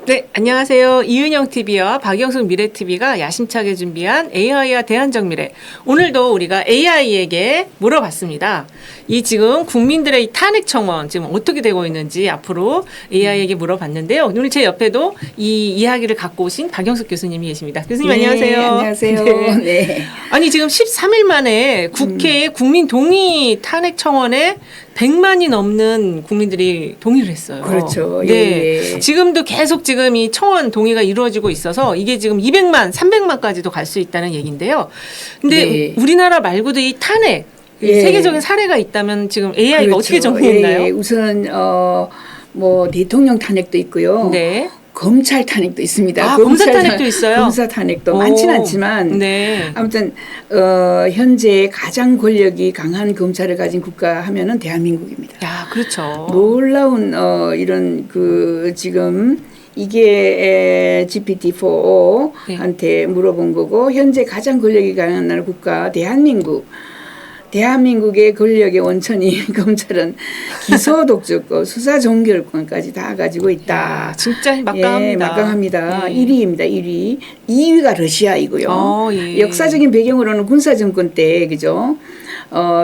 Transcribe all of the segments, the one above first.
네, 안녕하세요. 이은영 TV와 박영숙 미래 TV가 야심차게 준비한 AI와 대안적 미래. 오늘도 우리가 AI에게 물어봤습니다. 이 지금 국민들의 탄핵 청원 지금 어떻게 되고 있는지 앞으로 AI에게 물어봤는데요. 오늘 제 옆에도 이 이야기를 갖고 오신 박영숙 교수님이 계십니다. 교수님 네, 안녕하세요. 안녕하세요. 네. 네. 아니 지금 13일 만에 국회에 국민 동의 탄핵 청원에 100만이 넘는 국민들이 동의를 했어요. 그렇죠. 네. 예. 지금도 계속 지금 이 청원 동의가 이루어지고 있어서 이게 지금 200만, 300만까지도 갈 수 있다는 얘기인데요. 근데 네. 우리나라 말고도 이 탄핵 예. 세계적인 사례가 있다면 지금 AI가 그렇죠. 어떻게 정리했나요? 예, 우선 뭐 대통령 탄핵도 있고요. 네. 검찰 탄핵도 있습니다. 아, 검사 탄핵도 있어요? 검사 탄핵도 오. 많지는 않지만 네. 아무튼 현재 가장 권력이 강한 검찰을 가진 국가 하면은 대한민국입니다. 야, 그렇죠. 놀라운 이런 지금 이게 GPT-4한테 물어본 거고 현재 가장 권력이 강한 나라 국가 대한민국의 권력의 원천이 검찰은 기소 독점권, 수사 종결권까지 다 가지고 있다. 진짜 막강합니다. 예, 막강합니다. 네. 1위입니다. 1위. 2위가 러시아이고요. 예. 역사적인 배경으로는 군사 정권 때 그죠?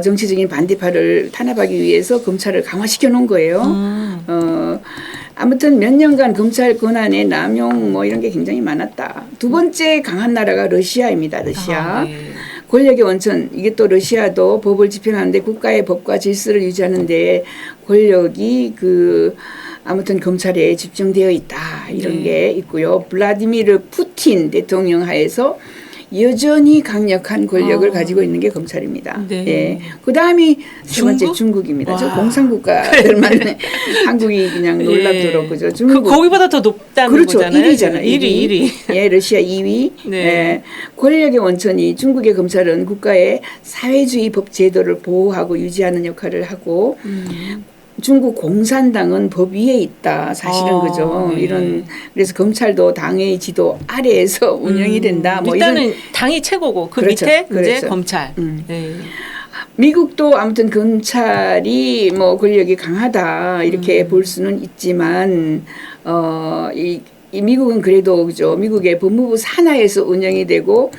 정치적인 반대파를 탄압하기 위해서 검찰을 강화시켜 놓은 거예요. 아무튼 몇 년간 검찰 권한의 남용 뭐 이런 게 굉장히 많았다. 두 번째 강한 나라가 러시아입니다. 러시아. 네. 권력의 원천, 이게 또 러시아도 법을 집행하는데 국가의 법과 질서를 유지하는데 권력이 아무튼 검찰에 집중되어 있다. 이런 게 있고요. 블라디미르 푸틴 대통령 하에서 여전히 강력한 권력을 가지고 있는 게 검찰입니다. 네. 예. 그 다음이 세 번째 중국입니다. 저 공산국가들만 한국이 그냥 놀랍도록 그죠. 중국. 거기보다 더 높다는 그렇죠. 거잖아요. 1위잖아요. 1위. 예, 러시아 2위. 네. 예, 권력의 원천이 중국의 검찰은 국가의 사회주의 법 제도를 보호하고 유지하는 역할을 하고 중국 공산당은 법 위에 있다. 사실은 그죠. 네. 그래서 검찰도 당의 지도 아래에서 운영이 된다. 뭐 일단은 이런. 당이 최고고 그 그렇죠. 밑에 이제 그렇죠. 검찰. 네. 미국도 아무튼 검찰이 뭐 권력이 강하다 이렇게 볼 수는 있지만 이 미국은 그래도 그죠. 미국의 법무부 산하에서 운영이 되고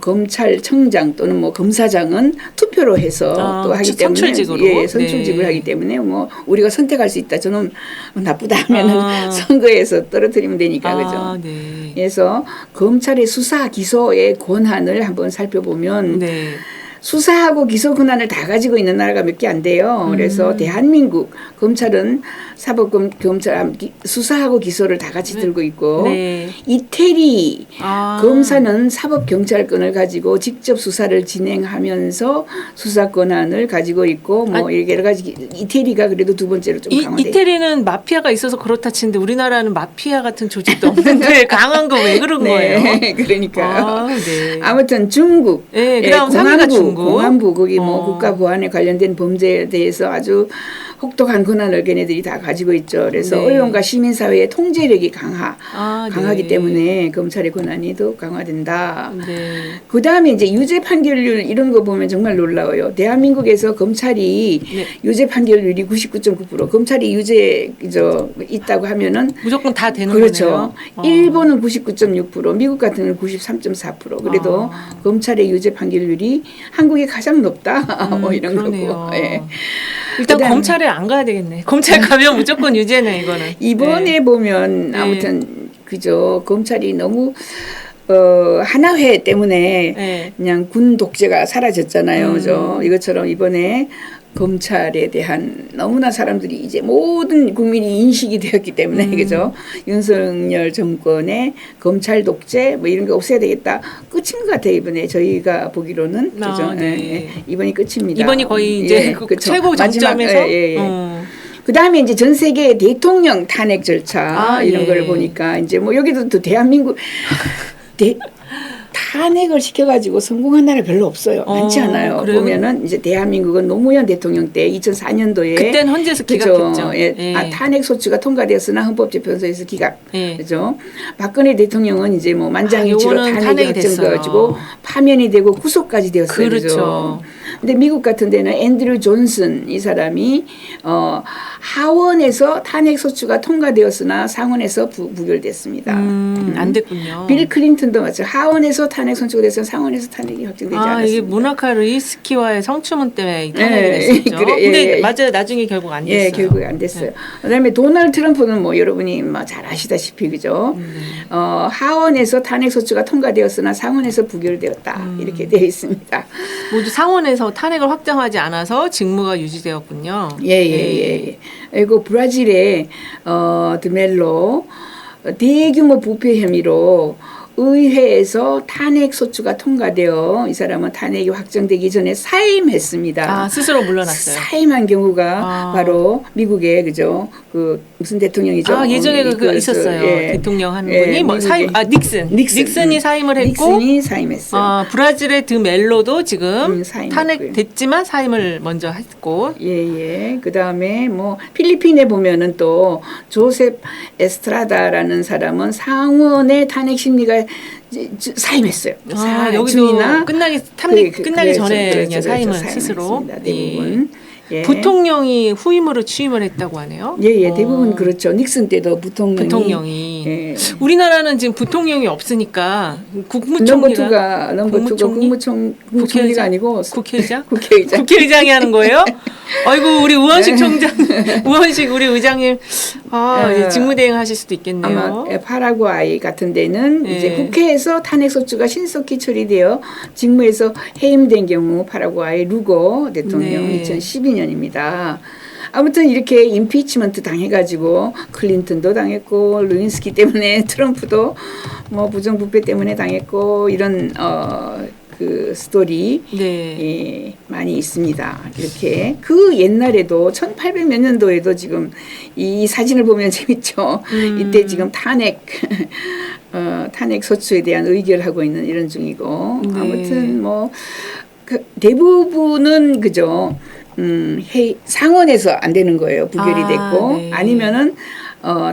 검찰청장 또는 뭐 검사장은 투표로 해서 또 하기 때문에 선출직으로. 예, 선출직을 네. 하기 때문에 뭐 우리가 선택할 수 있다. 저는 나쁘다 하면은 선거에서 떨어뜨리면 되니까 그죠. 네. 그래서 검찰의 수사 기소의 권한을 한번 살펴보면 네. 수사하고 기소 권한을 다 가지고 있는 나라가 몇 개 안 돼요. 그래서 대한민국 검찰은 사법검찰 수사하고 기소를 다 같이 들고 있고 네. 이태리 검사는 사법경찰권을 가지고 직접 수사를 진행하면서 수사 권한을 가지고 있고 뭐 여러 가지 이태리가 그래도 두 번째로 좀 강화돼. 이태리는 마피아가 있어서 그렇다 치는데 우리나라는 마피아 같은 조직도 없는데 강한 거 왜 그런 거예요? 그러니까 네. 아무튼 중국, 네, 그다음 3위가 중국. 공안부 거기 뭐 국가 보안에 관련된 범죄에 대해서 아주 혹독한 권한을 걔네들이 다 가지고 있죠. 그래서 네. 언론과 시민사회의 통제력이 강하기 네. 때문에 검찰의 권한이 더 강화된다. 네. 그 다음에 이제 유죄 판결률 이런 거 보면 정말 놀라워요. 대한민국에서 검찰이 네. 유죄 판결률이 99.9%, 검찰이 유죄 있다고 하면은 무조건 다 되는 그렇죠. 거네요. 일본은 99.6%, 미국 같은 경우는 93.4%. 그래도 검찰의 유죄 판결률이 한국이 가장 높다. 뭐 이런 그러네요. 거고. 예. 일단 그다음에 검찰에 안 가야 되겠네. 검찰 가면 무조건 유죄네 이거는. 이번에 네. 보면 네. 아무튼 그죠. 검찰이 너무 하나회 때문에 네. 그냥 군 독재가 사라졌잖아요. 그죠. 이것처럼 이번에 검찰에 대한 너무나 사람들이 이제 모든 국민이 인식이 되었기 때문에 그죠. 윤석열 정권의 검찰 독재 뭐 이런 게 없애야 되겠다. 끝인 것 같아요. 이번에 저희가 보기로는 그죠. 네. 예, 이번이 끝입니다. 이번이 거의 이제 그 그쵸. 최고 정점에서. 그 다음에 이제 전 세계 대통령 탄핵 절차 이런 예. 걸 보니까 이제 뭐 여기도 또 대한민국 탄핵을 시켜가지고 성공한 나라 별로 없어요. 많지 않아요. 그래요? 보면은 이제 대한민국은 노무현 대통령 때 2004년도에 그때는 헌재에서 기각했죠. 예. 예. 탄핵 소추가 통과되었으나 헌법재판소에서 기각. 예. 그죠? 박근혜 대통령은 이제 뭐 만장일치로 요거는 탄핵이 확정돼가지고 파면이 되고 구속까지 되었어요. 그렇죠. 근데 미국 같은 데는 앤드류 존슨 이 사람이 하원에서 탄핵 소추가 통과되었으나 상원에서 부결됐습니다. 안 됐군요. 빌 클린턴도 마찬가지. 하원에서 탄핵 선고가 됐으나 상원에서 탄핵이 확정되지 않았습니다. 이게 모나카 루이스키와의 성추문 때문에 탄핵이 예, 됐었죠. 그래, 근데 예. 맞아요. 나중에 결국 안 됐어요. 예, 결국에 안 됐어요. 그다음에 도널드 트럼프는 뭐 여러분이 뭐 잘 아시다시피 그죠? 하원에서 탄핵 소추가 통과되었으나 상원에서 부결되었다 이렇게 되어 있습니다. 모두 상원에서 탄핵을 확정하지 않아서 직무가 유지되었군요. 예. 그리고 브라질의 드멜로 대규모 부패 혐의로 의회에서 탄핵 소추가 통과되어 이 사람은 탄핵이 확정되기 전에 사임했습니다. 스스로 물러났어요. 사임한 경우가 바로 미국의 그죠? 그 무슨 대통령이죠? 예전에 그 있었어요. 예. 대통령 한 예, 분이 뭐 사임 닉슨이 사임을 했고 닉슨이 사임했어요. 브라질의 드멜로도 지금 사임했고요. 탄핵됐지만 사임을 먼저 했고 예. 그다음에 뭐 필리핀에 보면은 또 조셉 에스트라다라는 사람은 상원의 탄핵 심리가 사임했어요. 여기도 끝나기 전에 그렇죠, 그냥 사임을 사임했습니다. 스스로 대부분. 예. 부통령이 후임으로 취임을 했다고 하네요. 예, 대부분 그렇죠. 닉슨 때도 부통령이. 예. 우리나라는 지금 부통령이 없으니까 국무총리가 국무총리가 아니고 국회의장? 국회의장. 국회의장이 하는 거예요? 아이고 우리 우원식 총장, 우원식 우리 의장님 이제 직무대행 하실 수도 있겠네요. 아마 파라과이 같은 데는 이제 국회에서 탄핵 소추가 신속히 처리되어 직무에서 해임된 경우 파라과이 루고 대통령 2012년입니다. 아무튼 이렇게 임피치먼트 당해가지고 클린턴도 당했고 루인스키 때문에 트럼프도 뭐 부정부패 때문에 당했고 이런 그 스토리 많이 있습니다. 이렇게 그 옛날에도 1800 몇 년도에도 지금 이 사진을 보면 재밌죠. 이때 지금 탄핵 소추에 대한 의결하고 있는 이런 중이고 아무튼 뭐 대부분은 그죠. 상원에서 안 되는 거예요. 부결이 됐고 아니면은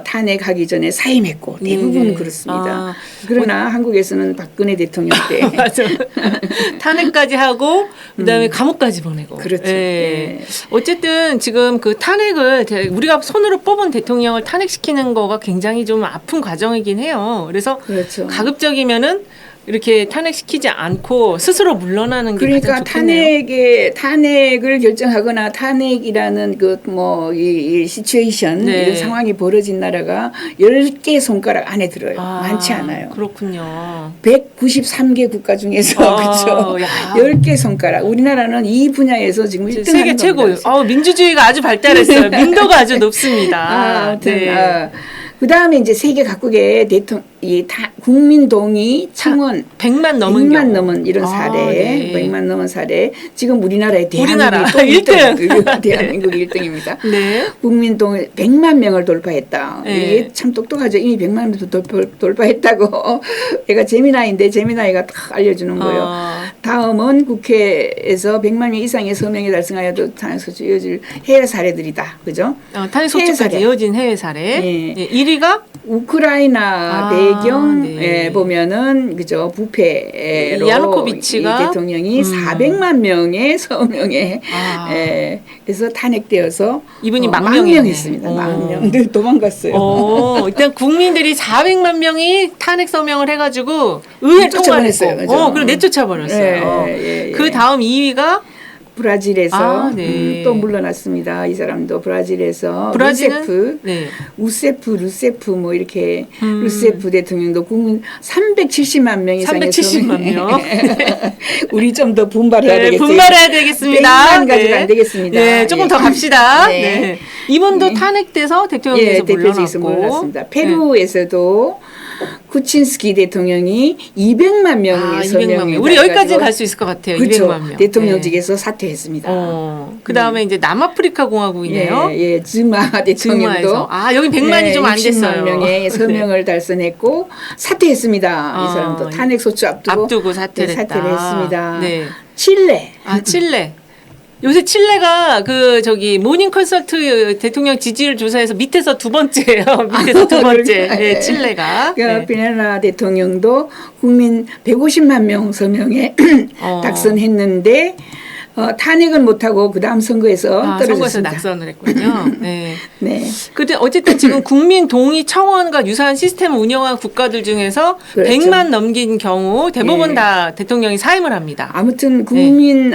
탄핵하기 전에 사임했고 대부분 그렇습니다. 그러나 한국에서는 박근혜 대통령 때 맞아. 탄핵까지 하고 그다음에 감옥까지 보내고. 그렇죠. 예. 어쨌든 지금 그 탄핵을 우리가 손으로 뽑은 대통령을 탄핵시키는 거가 굉장히 좀 아픈 과정이긴 해요. 그래서 그렇죠. 가급적이면은 이렇게 탄핵시키지 않고 스스로 물러나는 게 가장 좋겠네요. 탄핵을 결정하거나 탄핵이라는 그 뭐 이 시츄에이션 이런 상황이 벌어진 나라가 10개 손가락 안에 들어요. 많지 않아요. 그렇군요. 193개 국가 중에서 그렇죠. 10개 손가락. 우리나라는 이 분야에서 지금 1등 세계 최고예요. 민주주의가 아주 발달했어요. 민도가 아주 높습니다. 아무튼 그다음에 이제 세계 각국의 국민 동의 청원 100만 넘은 이런 사례, 100만 넘은 사례. 지금 우리나라의 우리나라 대한민국이 1등. 대한민국이 1등입니다. 네. 국민 동의 100만 명을 돌파했다. 이게 참 똑똑하죠. 이미 100만 명도 돌파했다고. 얘가 제미나이인데 제미나이가 딱 알려주는 거예요. 다음은 국회에서 100만 명 이상의 서명에 달성하여도 탄핵 소추 이어질 해외 사례들이다. 그죠? 탄핵 소추까지 이어진 해외 사례. 1위가 우크라이나 배경 보면은 그죠 부패로 야누코비치가 이 대통령이 400만 명의 서명에 그래서 탄핵되어서 이분이 망명했습니다. 망명. 도망갔어요. 일단 국민들이 400만 명이 탄핵 서명을 해가지고 의회 통과했어요. 그리고 내쫓아버렸어요. 그 다음 2위가 브라질에서 또 물러났습니다. 이 사람도 브라질에서 루세프 뭐 이렇게 루세프 대통령도 국민 370만 명 이상의 370만 명. 우리 좀 더 분발해야 되겠습니다. 분발해야 되겠습니다. 100만 가지고 안 되겠습니다. 네, 조금 더 갑시다. 이분도 탄핵돼서 대통령에서 물러났습니다. 페루에서도 쿠친스키 대통령이 200만 명의 서명이 우리 여기까지는 갈 수 있을 것 같아요. 그렇죠. 200만 명. 대통령직에서 사퇴했습니다. 그다음에 이제 남아프리카 공화국이네요. 즈마 대통령도 여기 100만이 좀 안 됐어요. 60만 명의 서명을 달성했고 사퇴했습니다. 이 사람도 탄핵 소추 앞두고 사퇴를 했습니다. 칠레. 칠레. 요새 칠레가 모닝 컨설트 대통령 지지율 조사에서 밑에서 두 번째예요. 밑에서 두 번째. 칠레가. 피네라 대통령도 국민 150만 명 서명에 당선했는데 탄핵은 못하고 그 다음 선거에서 선거에서 떨어졌습니다. 낙선을 했군요. 네. 네. 근데 어쨌든 지금 국민 동의 청원과 유사한 시스템을 운영한 국가들 중에서 그렇죠. 100만 넘긴 경우 대부분 네. 다 대통령이 사임을 합니다. 아무튼 국민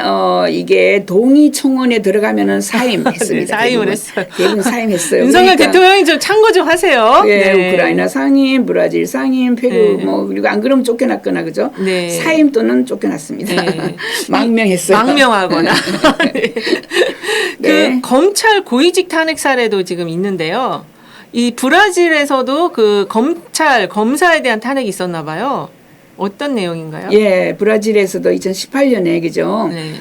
이게 동의 청원에 들어가면은 사임했습니다. 네, 사임을 대부분. 했어요. 대부분 사임했어요. 윤석열 그러니까 대통령이 좀 참고 좀 하세요. 예, 네. 우크라이나 상임, 브라질 상임, 페루 네. 뭐 그리고 안 그러면 쫓겨났거나 그죠? 네. 사임 또는 쫓겨났습니다. 네. 망명했어요. 망명하거나. 네. 네. 그 검찰 고위직 탄핵 사례도 지금 있는데요. 이 브라질에서도 그 검찰 검사에 대한 탄핵이 있었나 봐요. 어떤 내용인가요? 예, 브라질에서도 2018년에 그죠? 네.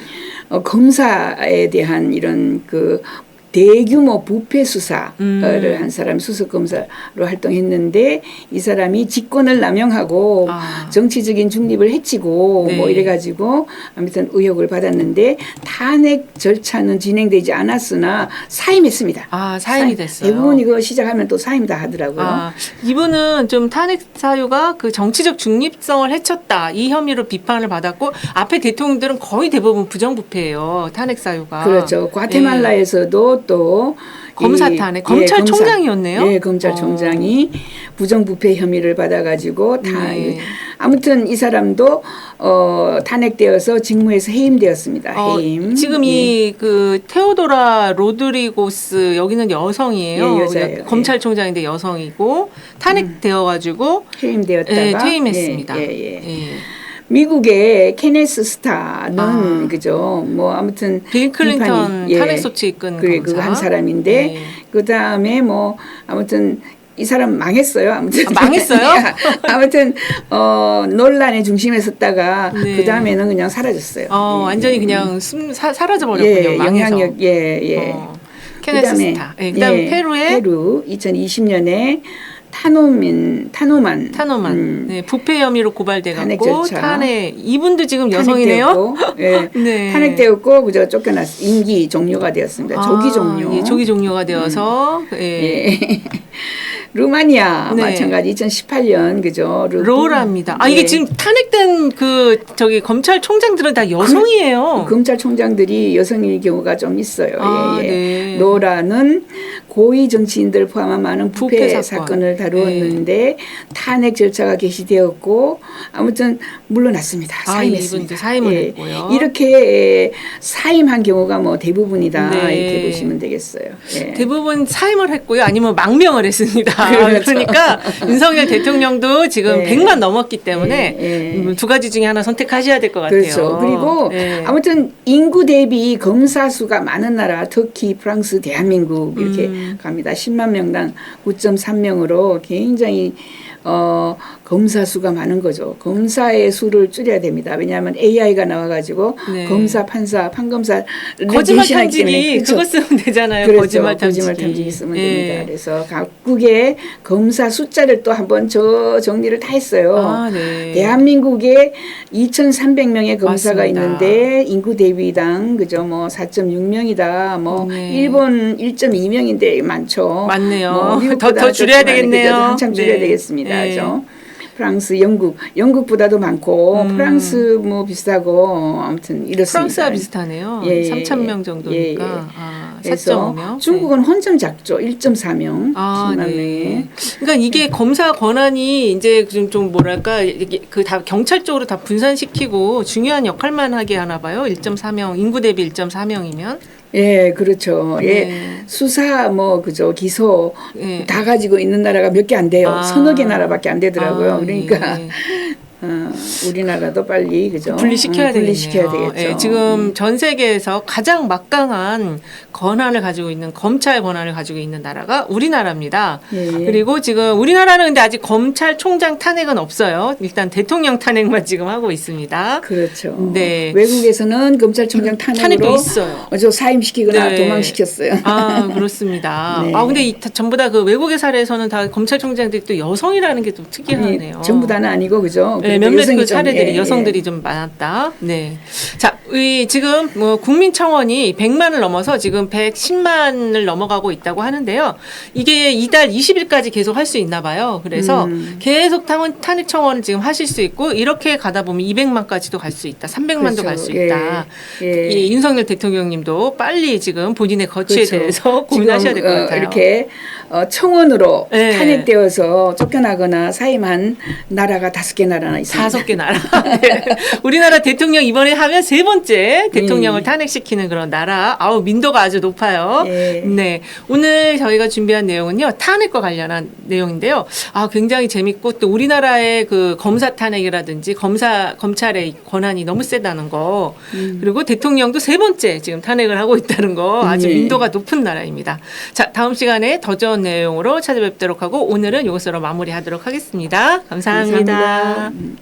검사에 대한 이런 그 대규모 부패 수사를 한 사람 수석 검사로 활동했는데 이 사람이 직권을 남용하고 정치적인 중립을 해치고 네. 뭐 이래가지고 아무튼 의혹을 받았는데 탄핵 절차는 진행되지 않았으나 사임했습니다. 사임이 됐어요. 대부분 이거 시작하면 또 사임 다 하더라고요. 이분은 좀 탄핵 사유가 그 정치적 중립성을 해쳤다 이 혐의로 비판을 받았고 앞에 대통령들은 거의 대부분 부정부패예요. 탄핵 사유가. 그렇죠. 과테말라에서도 또 검사 탄핵 검찰총장이었네요. 예, 검찰총장이 부정부패 혐의를 받아가지고 아무튼 이 사람도 탄핵되어서 직무에서 해임되었습니다. 해임. 지금 이 그 테오도라 로드리고스 여기는 여성이에요. 예, 여자예요. 검찰총장인데 여성이고 탄핵되어가지고 해임되었다가 퇴임했습니다. 예. 미국의 케네스 스타는 그죠. 뭐 아무튼 빌 클린턴 탄핵 소치 이끈 그거 한 사람인데 그 다음에 뭐 아무튼 이 사람 망했어요. 아무튼 망했어요? 아무튼 논란의 중심에 섰다가 그 다음에는 그냥 사라졌어요. 완전히 그냥 사라져 버렸군요. 망해서. 영향력 케네스 스타. 그다음 페루 2020년에 타노만 네, 부패 혐의로 고발돼갖고 탄핵 이분도 지금 여성이네요. 네. 탄핵되었고 그저 쫓겨났 임기 종료가 되었습니다. 조기 종료. 예, 조기 종료가 되어서 루마니아 마찬가지 2018년 그죠. 로라입니다. 이게 지금 탄핵된 그 저기 검찰총장들은 다 여성이에요. 검찰총장들이 여성일 경우가 좀 있어요. 네. 로라는 고위 정치인들 포함한 많은 부패 사건을 다루었는데 탄핵 절차가 개시되었고 아무튼 물러났습니다. 사임했습니다. 이분도 사임을 했고요. 이렇게 사임한 경우가 뭐 대부분이다 이렇게 보시면 되겠어요. 대부분 사임을 했고요. 아니면 망명을 했습니다. 그렇죠. 그러니까 윤석열 대통령도 지금 100만 넘었기 때문에 두 가지 중에 하나 선택하셔야 될 것 같아요. 그렇죠. 그리고 아무튼 인구 대비 검사 수가 많은 나라 터키, 프랑스, 대한민국 이렇게 갑니다. 10만 명당 9.3명으로 굉장히 검사 수가 많은 거죠. 검사의 수를 줄여야 됩니다. 왜냐하면 AI가 나와가지고 검사, 판사, 판검사 거짓말 탐지기 그거 쓰면 되잖아요. 그렇죠. 거짓말 탐지기 쓰면 됩니다. 그래서 각국의 검사 숫자를 또 한번 정리를 다 했어요. 대한민국에 2,300명의 검사가 맞습니다. 있는데 인구 대비당 그죠 뭐 4.6명이다. 뭐 일본 1.2명인데 많죠. 맞네요. 더 줄여야 되겠네요. 한참 줄여야 되겠습니다. 프랑스, 영국보다도 많고 프랑스 뭐 비슷하고 아무튼 이렇습니다. 프랑스와 비슷하네요. 3,000명 정도니까. 그래서 4.5명. 중국은 혼점 작죠. 1.4명. 10만 명에. 그러니까 이게 검사 권한이 이제 좀 뭐랄까 그 다 경찰 쪽으로 다 분산시키고 중요한 역할만 하게 하나 봐요. 1.4명 인구 대비 1.4명이면. 그렇죠. 수사 뭐 그죠 기소 다 가지고 있는 나라가 몇 개 안 돼요. 서너 개 나라밖에 안 되더라고요. 그러니까 우리나라도 빨리 그죠 분리시켜야 되겠죠. 지금 전 세계에서 가장 막강한 권한을 가지고 있는 검찰 권한을 가지고 있는 나라가 우리나라입니다. 그리고 지금 우리나라는 근데 아직 검찰총장 탄핵은 없어요. 일단 대통령 탄핵만 지금 하고 있습니다. 그렇죠. 네. 외국에서는 검찰총장 탄핵으로 있어요. 사임시키거나 도망시켰어요. 그렇습니다. 근데 전부 다 그 외국의 사례에서는 다 검찰총장들이 또 여성이라는 게 좀 특이하네요. 전부 다는 아니고 그죠. 네, 몇몇 여성이 그 좀, 사례들이 예, 여성들이 좀 많았다. 네. 자, 이 지금 뭐 국민청원이 100만을 넘어서 지금 110만을 넘어가고 있다고 하는데요. 이게 이달 20일까지 계속 할 수 있나 봐요. 그래서 계속 탄핵 청원을 지금 하실 수 있고 이렇게 가다 보면 200만까지도 갈 수 있다. 300만도 그렇죠. 갈 수 예, 있다. 예. 이 윤석열 대통령님도 빨리 지금 본인의 거취에 그렇죠. 대해서 고민하셔야 될 것 지금, 같아요. 이렇게 청원으로 네. 탄핵되어서 쫓겨나거나 사임한 나라가 5개 나라나 있습니다. 5개 나라. 네. 우리나라 대통령 이번에 하면 3번째 대통령을 탄핵시키는 그런 나라. 아우, 민도가 아주 높아요. 예. 네. 오늘 저희가 준비한 내용은요, 탄핵과 관련한 내용인데요. 아, 굉장히 재밌고 또 우리나라의 그 검사 탄핵이라든지 검찰의 권한이 너무 세다는 거. 그리고 대통령도 3번째 지금 탄핵을 하고 있다는 거. 아주 예. 민도가 높은 나라입니다. 자, 다음 시간에 더 좋은 내용으로 찾아뵙도록 하고 오늘은 이것으로 마무리하도록 하겠습니다. 감사합니다. 감사합니다.